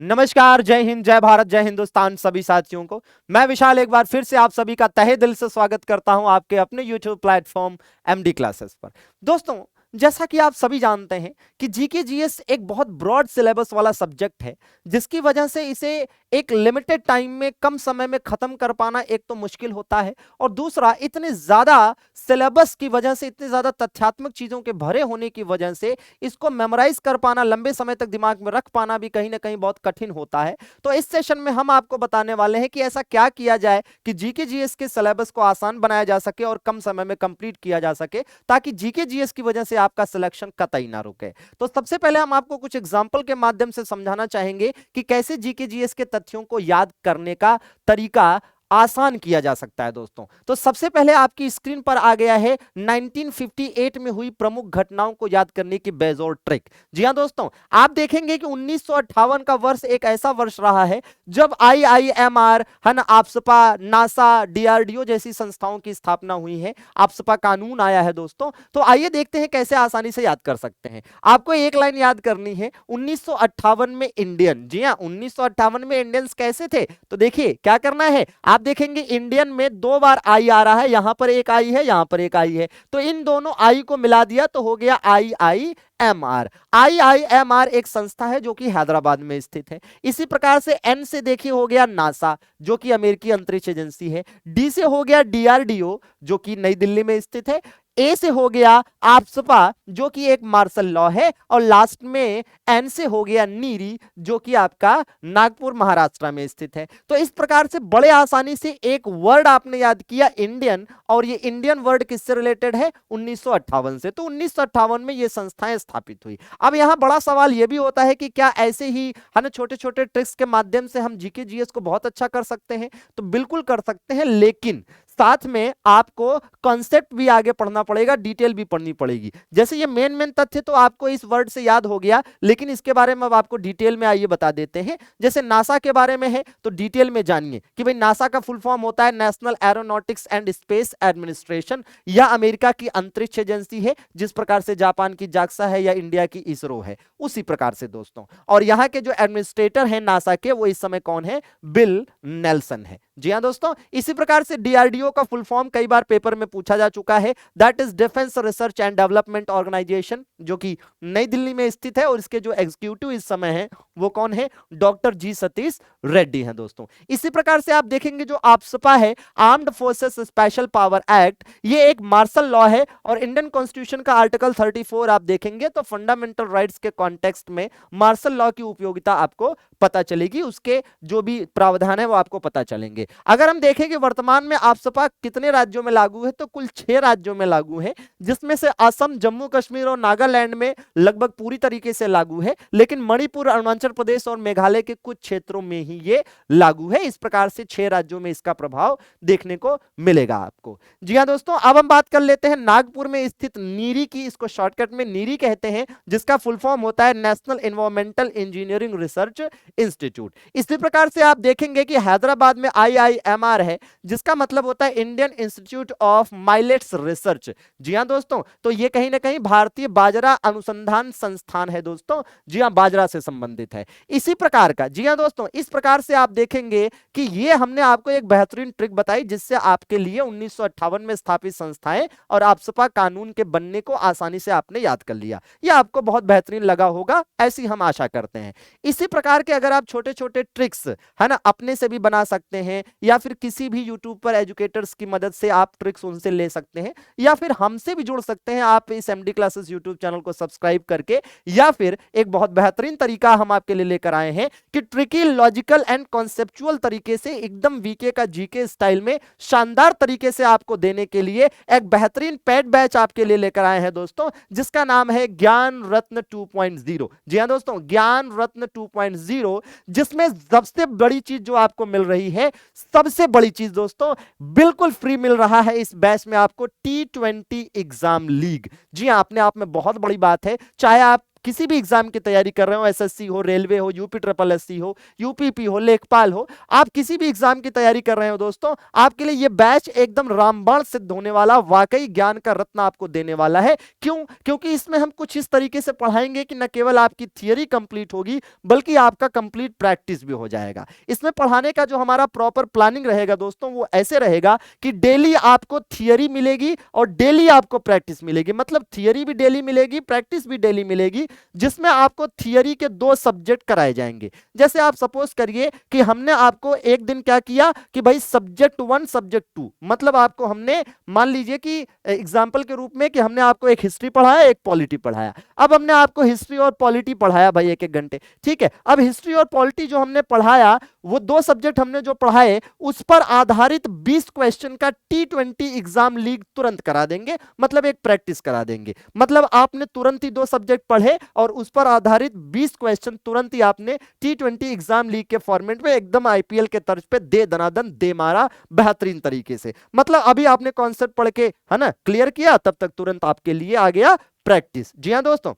नमस्कार, जय हिंद, जय भारत, जय हिंदुस्तान सभी साथियों को। मैं विशाल एक बार फिर से आप सभी का तहे दिल से स्वागत करता हूं आपके अपने YouTube प्लेटफॉर्म एमडी क्लासेस पर। दोस्तों, जैसा कि आप सभी जानते हैं कि जीके जीएस एक बहुत ब्रॉड सिलेबस वाला सब्जेक्ट है, जिसकी वजह से इसे एक लिमिटेड टाइम में कम समय में खत्म कर पाना एक तो मुश्किल होता है, और दूसरा इतने ज्यादा सिलेबस की वजह से, इतने ज्यादा तथ्यात्मक चीजों के भरे होने की वजह से इसको मेमोराइज कर पाना, लंबे समय तक दिमाग में रख पाना भी कहीं ना कहीं बहुत कठिन होता है। तो इस सेशन में हम आपको बताने वाले हैं कि ऐसा क्या किया जाए कि जीके जीएस के सिलेबस को आसान बनाया जा सके और कम समय में कंप्लीट किया जा सके, ताकि जीके जीएस की वजह से आपका सिलेक्शन कतई ना रुके। तो सबसे पहले हम आपको कुछ एग्जाम्पल के माध्यम से समझाना चाहेंगे कि कैसे जीके जीएस के तथ्यों को याद करने का तरीका आसान किया जा सकता है। दोस्तों, तो सबसे पहले आपकी स्क्रीन पर आ गया है 1958 में हुई प्रमुख घटनाओं को याद करने की बेजोर ट्रिक। जी हां दोस्तों, आप देखेंगे कि 1958 का वर्ष एक ऐसा वर्ष रहा है जब आईआईएमआर, आपसपा, नासा, डीआरडीओ जैसी संस्थाओं की स्थापना हुई है। आपसपा कानून आया है दोस्तों। तो आइए देखते हैं कैसे आसानी से याद कर सकते हैं। आपको एक लाइन याद करनी है, 1958 में इंडियन। जी हां, 1958 में इंडियंस कैसे थे? तो देखिए क्या करना है, आप देखेंगे इंडियन में दो बार आई आ रहा है, यहां पर एक आई है, यहां पर एक आई है, तो इन दोनों आई को मिला दिया तो हो गया आईआईएमआर। आईआईएमआर एक संस्था है जो कि हैदराबाद में स्थित है। इसी प्रकार से एन से देखिए हो गया नासा, जो कि अमेरिकी अंतरिक्ष एजेंसी है। डी से हो गया डीआरडीओ, जो कि नई दिल्ली में स्थित है। ए से हो गया आपसपा, जो कि एक मार्शल लॉ है। और लास्ट में एन से हो गया नीरी, जो कि आपका नागपुर महाराष्ट्र में स्थित है। तो इस प्रकार से बड़े आसानी से एक वर्ड आपने याद किया इंडियन, और ये इंडियन वर्ड किससे रिलेटेड है? 1958 से। तो 1958 में ये संस्थाएं स्थापित हुई। अब यहां बड़ा सवाल यह भी होता है कि क्या ऐसे ही है ना छोटे छोटे ट्रिक्स के माध्यम से हम जीके जीएस को बहुत अच्छा कर सकते हैं? तो बिल्कुल कर सकते हैं, लेकिन साथ में आपको कॉन्सेप्ट भी आगे पढ़ना पड़ेगा, डिटेल भी पढ़नी पड़ेगी। जैसे ये मेन मेन तथ्य तो आपको इस वर्ड से याद हो गया, लेकिन इसके बारे में अब आपको डिटेल में आइए बता देते हैं। जैसे नासा के बारे में है तो डिटेल में जानिए कि भाई नासा का फुल फॉर्म होता है national aeronautics and space administration. या अमेरिका की अंतरिक्ष एजेंसी है, जिस प्रकार से जापान की जाक्सा है या इंडिया की इसरो है, उसी प्रकार से दोस्तों। और यहाँ के जो एडमिनिस्ट्रेटर हैं नासा के, वो इस समय कौन है? बिल नेल्सन है। जी हाँ दोस्तों, इसी प्रकार से डीआरडीओ का फुल फॉर्म कई बार पेपर में पूछा जा चुका है, that is defence research and development organisation, जो कि नई दिल्ली में स्थित है। और इसके जो एग्जीक्यूटिव इस समय है वो कौन है? डॉक्टर जी सतीश रेड्डी हैं दोस्तों। इसी प्रकार से आप देखेंगे जो आपसपा है, armed forces special power act, ये एक मार्शल लॉ है। और इंडियन कॉन्स्टिट्यूशन का आर्टिकल 34 आप देखेंगे तो फंडामेंटल राइट्स के कॉन्टेक्स्ट में मार्शल लॉ की उपयोगिता आपको पता चलेगी, उसके जो भी प्रावधान है वो आपको पता चलेंगे। अगर हम देखें कि वर्तमान में आपसपा कितने राज्यों में लागू है, तो कुल 6 राज्यों में लागू है, जिसमें से असम, जम्मू कश्मीर और नागालैंड में लगभग पूरी तरीके से लागू है, लेकिन मणिपुर, अरुणाचल प्रदेश और मेघालय के कुछ क्षेत्रों में ही ये लागू है। इस प्रकार से 6 राज्यों में इसका प्रभाव देखने को मिलेगा आपको। जी हाँ दोस्तों, अब हम बात कर लेते हैं नागपुर में स्थित नीरी की। इसको शॉर्टकट में नीरी कहते हैं, जिसका फुल फॉर्म होता है national environmental engineering research institute. इसी प्रकार से आप देखेंगे कि हैदराबाद में आईआईएमआर है, जिसका मतलब होता है Indian institute of millets research. जी हां दोस्तों, तो ये कहीं ना कहीं भारतीय बाजरा अनुसंधान संस्थान है दोस्तों। जी हां, बाजरा से संबंधित है इसी प्रकार का। जी हां दोस्तों, इस प्रकार से आप देखेंगे कि ये हमने आपको एक बेहतरीन ट्रिक बताई, जिससे आपके लिए 1958 में स्थापित संस्थाएं और आपसपा कानून के बनने को आसानी से आपने याद कर लिया। यह आपको बहुत बेहतरीन लगा होगा, ऐसी हम आशा करते हैं। इसी प्रकार के अगर आप छोटे छोटे ट्रिक्स है ना अपने से भी बना सकते हैं, या फिर किसी भी यूट्यूब पर एजुकेटर्स की मदद से आप ट्रिक्स उनसे ले सकते हैं, या फिर हमसे भी जुड़ सकते हैं आप इस एमडी क्लासेस यूट्यूब चैनल को सब्सक्राइब करके। या फिर एक बहुत बेहतरीन तरीका हम आपके लिए लेकर आए हैं कि ट्रिकी, लॉजिकल एंड कॉन्सेप्चुअल तरीके से एकदम वीके का जीके स्टाइल में शानदार तरीके से आपको देने के लिए एक बेहतरीन पेड बैच आपके लिए लेकर आए हैं दोस्तों, जिसका नाम है ज्ञान रत्न 2.0। जी हां दोस्तों, ज्ञान रत्न 2.0, जिसमें सबसे बड़ी चीज जो आपको मिल रही है, सबसे बड़ी चीज दोस्तों, बिल्कुल फ्री मिल रहा है इस बैच में आपको T20 एग्जाम लीग। जी हां, अपने आप में बहुत बड़ी बात है। चाहे आप किसी भी एग्जाम की तैयारी कर रहे हो, एसएससी हो, रेलवे हो, यूपी ट्रिपल एससी हो, यूपीपी हो, लेखपाल हो, आप किसी भी एग्जाम की तैयारी कर रहे हो दोस्तों, आपके लिए ये बैच एकदम रामबाण सिद्ध होने वाला, वाकई ज्ञान का रत्न आपको देने वाला है। क्यों? क्योंकि इसमें हम कुछ इस तरीके से पढ़ाएंगे कि न केवल आपकी थियरी कंप्लीट होगी बल्कि आपका कंप्लीट प्रैक्टिस भी हो जाएगा। इसमें पढ़ाने का जो हमारा प्रॉपर प्लानिंग रहेगा दोस्तों, वो ऐसे रहेगा कि डेली आपको थियरी मिलेगी और डेली आपको प्रैक्टिस मिलेगी। मतलब थियरी भी डेली मिलेगी, प्रैक्टिस भी डेली मिलेगी, जिसमें आपको थियरी के 2 सब्जेक्ट कराए जाएंगे। जैसे आप सपोज करिए कि हमने आपको एक दिन क्या किया कि भाई सब्जेक्ट 1 सब्जेक्ट 2, मतलब आपको हमने मान लीजिए कि एग्जाम्पल के रूप में कि हमने आपको एक हिस्ट्री पढ़ाया, एक पॉलिटी पढ़ाया। अब हमने आपको हिस्ट्री और पॉलिटी पढ़ाया भाई 1-1 घंटे, ठीक है। अब हिस्ट्री और पॉलिटी जो हमने पढ़ाया, वो 2 सब्जेक्ट हमने जो पढ़ाए उस पर आधारित 20 क्वेश्चन का T20 एग्जाम लीग तुरंत करा देंगे, मतलब एक प्रैक्टिस करा देंगे। मतलब आपने तुरंत ही 2 सब्जेक्ट पढ़े और उस पर आधारित 20 क्वेश्चन तुरंत ही आपने T20 एग्जाम लीग के फॉर्मेट में एकदम आईपीएल के तर्ज पे दे दनादन दे मारा बेहतरीन तरीके से। मतलब अभी आपने कॉन्सेप्ट पढ़ के है ना क्लियर किया, तब तक तुरंत आपके लिए आ गया प्रैक्टिस। जी हाँ दोस्तों,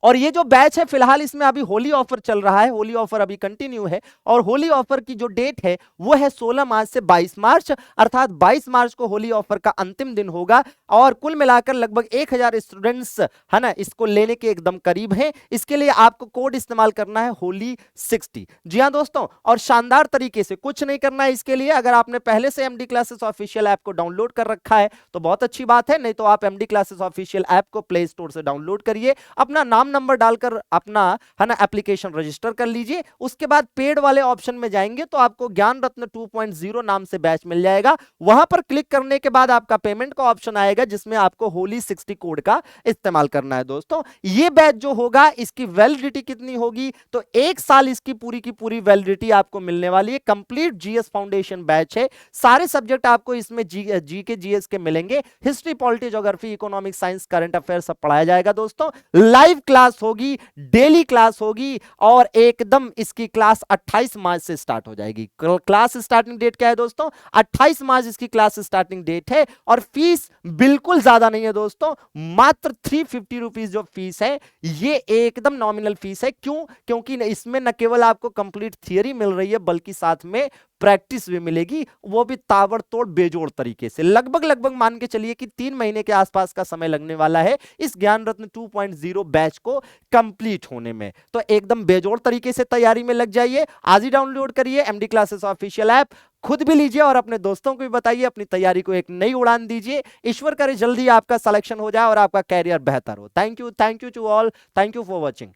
और ये जो बैच है फिलहाल इसमें अभी होली ऑफर चल रहा है, होली ऑफर अभी कंटिन्यू है और होली ऑफर की जो डेट है वो है 16 मार्च से 22 मार्च, अर्थात 22 मार्च को होली ऑफर का अंतिम दिन होगा और कुल मिलाकर लगभग 1000 स्टूडेंट्स है ना इसको लेने के एकदम करीब हैं। इसके लिए आपको कोड इस्तेमाल करना है होली 60। जी हाँ दोस्तों, और शानदार तरीके से कुछ नहीं करना है इसके लिए। अगर आपने पहले से एमडी क्लासेस ऑफिशियल ऐप को डाउनलोड कर रखा है तो बहुत अच्छी बात है, नहीं तो आप एमडी क्लासेस ऑफिशियल ऐप को प्ले स्टोर से डाउनलोड करिए, अपना नाम नंबर डालकर अपना है ना एप्लीकेशन रजिस्टर कर लीजिए। उसके बाद पेड वाले ऑप्शन में जाएंगे तो आपको ज्ञान रत्न 2.0 नाम से बैच मिल जाएगा। वहां पर क्लिक करने के बाद आपका पेमेंट का ऑप्शन आएगा जिसमें आपको होली 60 कोड का इस्तेमाल करना है। दोस्तों ये बैच जो होगा इसकी वैलिडिटी कितनी होगी, तो 1 साल इसकी पूरी की पूरी वैलिडिटी आपको मिलने वाली है। कंप्लीट जीएस फाउंडेशन बैच है, सारे सब्जेक्ट आपको इसमें जीके जीएस के मिलेंगे, history polity geography economic science current affair सब पढ़ाया जाएगा। दोस्तों लाइव क्लास होगी, डेली क्लास होगी और एकदम इसकी क्लास 28 मार्च से स्टार्ट हो जाएगी। क्लास स्टार्टिंग डेट क्या है दोस्तों, 28 मार्च इसकी क्लास स्टार्टिंग डेट है और फीस बिल्कुल ज्यादा नहीं है दोस्तों, मात्र 350 रुपीज जो फीस है ये एकदम नॉमिनल फीस है। क्यों? क्योंकि इसमें न केवल आपको कंप्लीट थियरी मिल रही है बल्कि साथ में प्रैक्टिस भी मिलेगी, वो भी ताबड़तोड़ बेजोड़ तरीके से। लगभग मान के चलिए कि 3 महीने के आसपास का समय लगने वाला है इस ज्ञान रत्न 2.0 बैच को कंप्लीट होने में। तो एकदम बेजोड़ तरीके से तैयारी में लग जाइए, आज ही डाउनलोड करिए एमडी क्लासेस ऑफिशियल ऐप, खुद भी लीजिए और अपने दोस्तों को भी बताइए, अपनी तैयारी को एक नई उड़ान दीजिए। ईश्वर करे जल्दी आपका सिलेक्शन हो जाए और आपका कैरियर बेहतर हो। Thank you to all, thank you for watching.